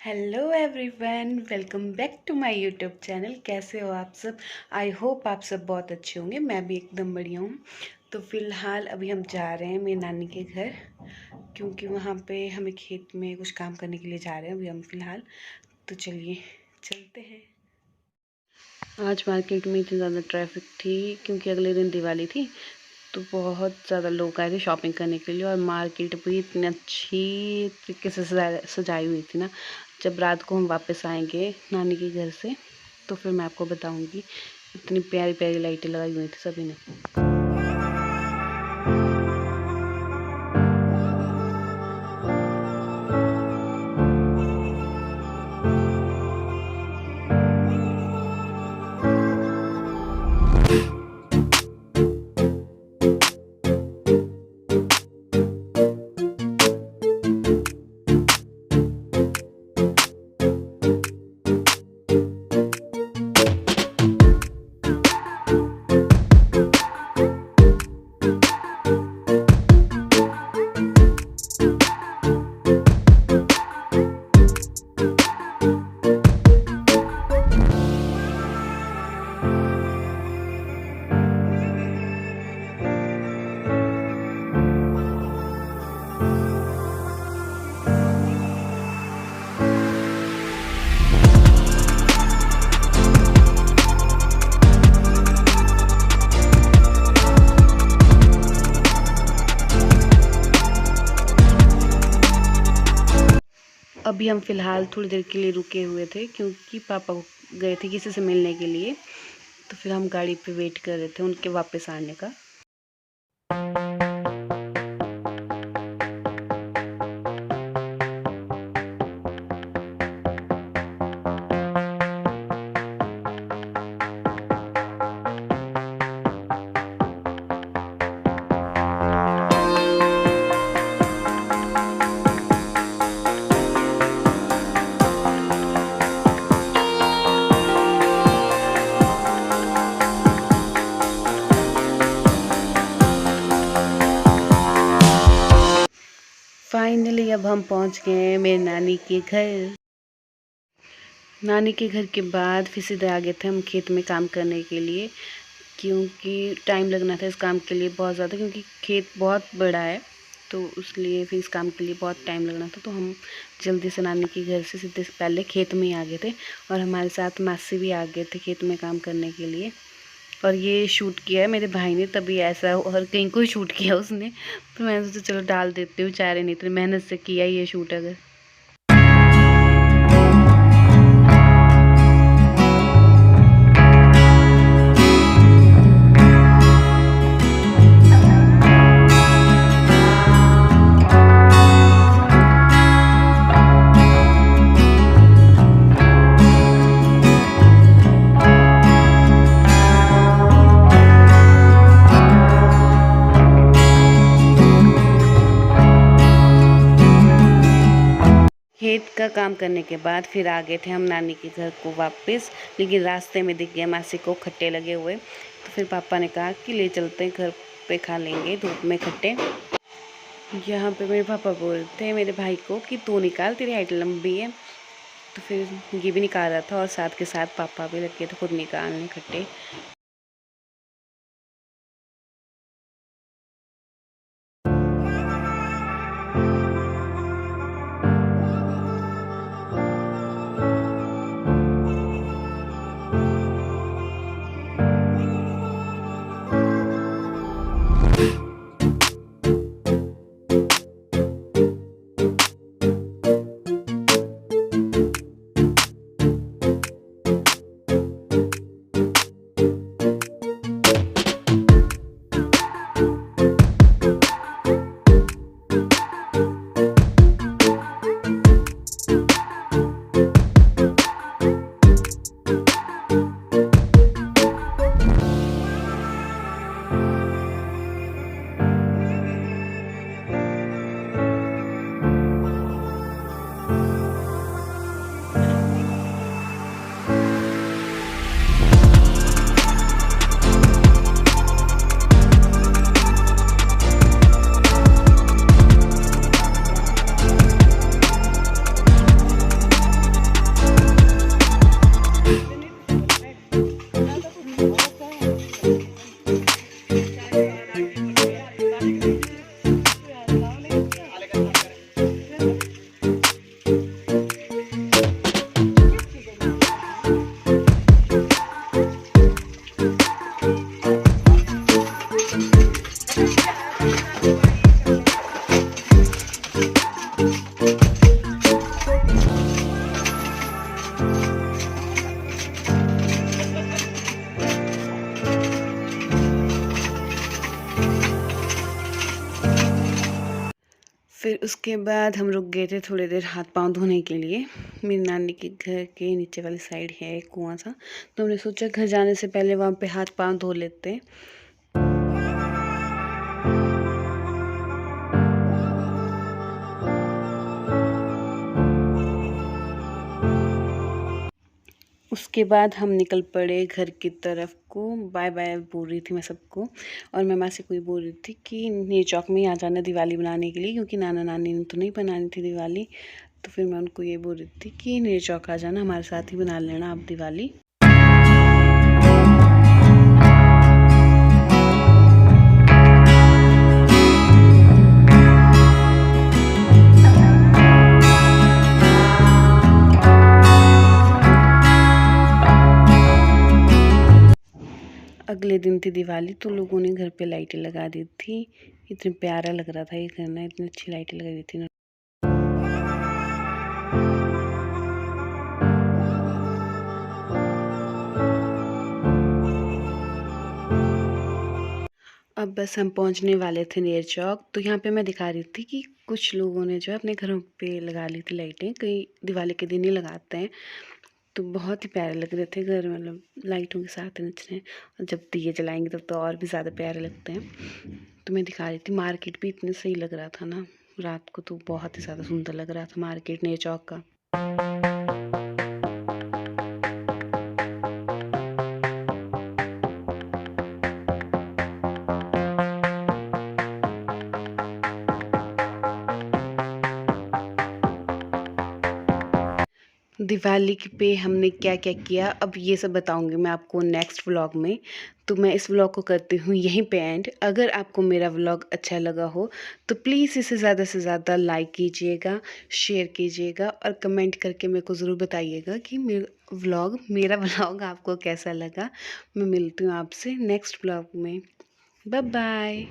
Hello everyone, welcome back to my YouTube channel. कैसे हो आप सब? आई होप आप सब बहुत अच्छे होंगे। मैं भी एकदम बढ़िया हूँ। तो फ़िलहाल अभी हम जा रहे हैं मेरी नानी के घर, क्योंकि वहाँ पे हमें खेत में कुछ काम करने के लिए जा रहे हैं अभी हम फ़िलहाल। तो चलिए चलते हैं। आज मार्केट में इतनी ज़्यादा ट्रैफिक थी क्योंकि अगले दिन दिवाली थी, तो बहुत ज़्यादा लोग आए थे शॉपिंग करने के लिए। और मार्केट भी इतनी अच्छी तरीके से सजाई हुई थी ना। जब रात को हम वापस आएंगे नानी के घर से तो फिर मैं आपको बताऊंगी। इतनी प्यारी प्यारी लाइटें लगाई हुई थी सभी ने। अभी हम फ़िलहाल थोड़ी देर के लिए रुके हुए थे क्योंकि पापा गए थे किसी से मिलने के लिए। तो फिर हम गाड़ी पे वेट कर रहे थे उनके वापस आने का। फाइनली अब हम पहुंच गए हैं मेरे नानी के घर। नानी के घर के बाद फिर सीधे आ गए थे हम खेत में काम करने के लिए, क्योंकि टाइम लगना था इस काम के लिए बहुत ज़्यादा, क्योंकि खेत बहुत बड़ा है। तो उसलिए फिर इस काम के लिए बहुत टाइम लगना था। तो हम जल्दी से नानी के घर से सीधे से पहले खेत में ही आ गए थे। और हमारे साथ मासी भी आ गए थे खेत में काम करने के लिए। और ये शूट किया है मेरे भाई ने, तभी ऐसा और कहीं को शूट किया उसने। तो मैंने सोचा चलो डाल देती हूँ, चारे नहीं इतनी मेहनत से किया ये शूट अगर। खेत का काम करने के बाद फिर आ गए थे हम नानी के घर को वापस। लेकिन रास्ते में दिख गया मासी को खट्टे लगे हुए। तो फिर पापा ने कहा कि ले चलते हैं घर पे, खा लेंगे धूप में खट्टे। यहाँ पे मेरे पापा बोलते हैं मेरे भाई को कि तू निकाल, तेरी हाइट लंबी है। तो फिर ये भी निकाल रहा था और साथ के साथ पापा भी लगे थे खुद निकालने खट्टे। फिर उसके बाद हम रुक गए थे थोड़ी देर हाथ पाँव धोने के लिए। मेरी नानी के घर के नीचे वाली साइड है एक कुआं सा, तो हमने सोचा घर जाने से पहले वहाँ पे हाथ पाँव धो लेते हैं। उसके बाद हम निकल पड़े घर की तरफ को। बाय बाय बोल रही थी मैं सबको, और मैं माँ से कोई बोल रही थी कि न्यू चौक में आ जाना दिवाली बनाने के लिए, क्योंकि नाना नानी ने तो नहीं बनानी थी दिवाली। तो फिर मैं उनको ये बोल रही थी कि न्यू चौक आ जाना, हमारे साथ ही बना लेना आप दिवाली। अगले दिन थी दिवाली, तो लोगों ने घर पे लाइटें लगा दी थी। इतने प्यारा लग रहा था ये घर ना, इतनी अच्छी लाइटें लगा दी थी। अब बस हम पहुंचने वाले थे नेर चौक। तो यहाँ पे मैं दिखा रही थी कि कुछ लोगों ने जो है अपने घरों पे लगा ली थी लाइटें, कई दिवाली के दिन ही लगाते हैं। तो बहुत ही प्यारे लग रहे थे घर, मतलब लाइटों के साथ नचने। और जब दिए जलाएंगे तब तो और भी ज़्यादा प्यारे लगते हैं। तो मैं दिखा रही थी, मार्केट भी इतने सही लग रहा था ना रात को, तो बहुत ही ज़्यादा सुंदर लग रहा था मार्केट नेर चौक का। दिवाली पे हमने क्या क्या किया, अब ये सब बताऊंगी मैं आपको नेक्स्ट व्लॉग में। तो मैं इस व्लॉग को करती हूँ यहीं पे एंड। अगर आपको मेरा व्लॉग अच्छा लगा हो तो प्लीज़ इसे ज़्यादा से ज़्यादा लाइक कीजिएगा, शेयर कीजिएगा, और कमेंट करके मेरे को ज़रूर बताइएगा कि मेरा व्लॉग आपको कैसा लगा। मैं मिलती हूँ आपसे नेक्स्ट व्लॉग में। Bye bye.